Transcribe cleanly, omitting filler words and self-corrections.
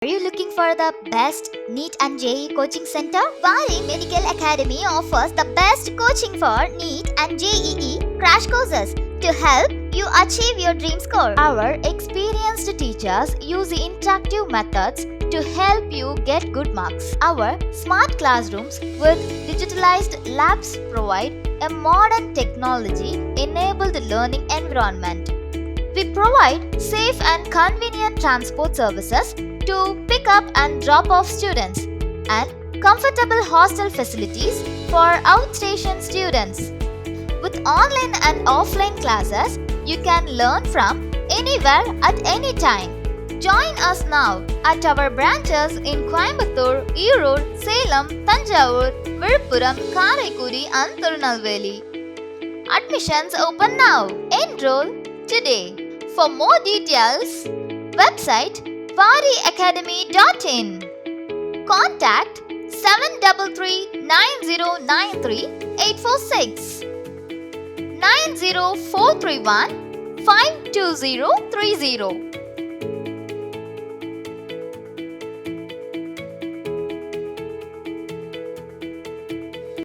Are you looking for the best NEET and JEE coaching center? Vari Medical Academy offers the best coaching for NEET and JEE crash courses to help you achieve your dream score. Our experienced teachers use interactive methods to help you get good marks. Our smart classrooms with digitalized labs provide a modern technology-enabled learning environment. We provide safe and convenient transport services to pick up and drop off students and comfortable hostel facilities for outstation students. With online and offline classes, you can learn from anywhere at any time. Join us now at our branches in Coimbatore, Erode, Salem, Tanjavur, Viluppuram, Karaikuri and Tirunelveli. Admissions open now. Enroll today. For more details, website variacademy.in. Contact 733-9093-846 90431 52030.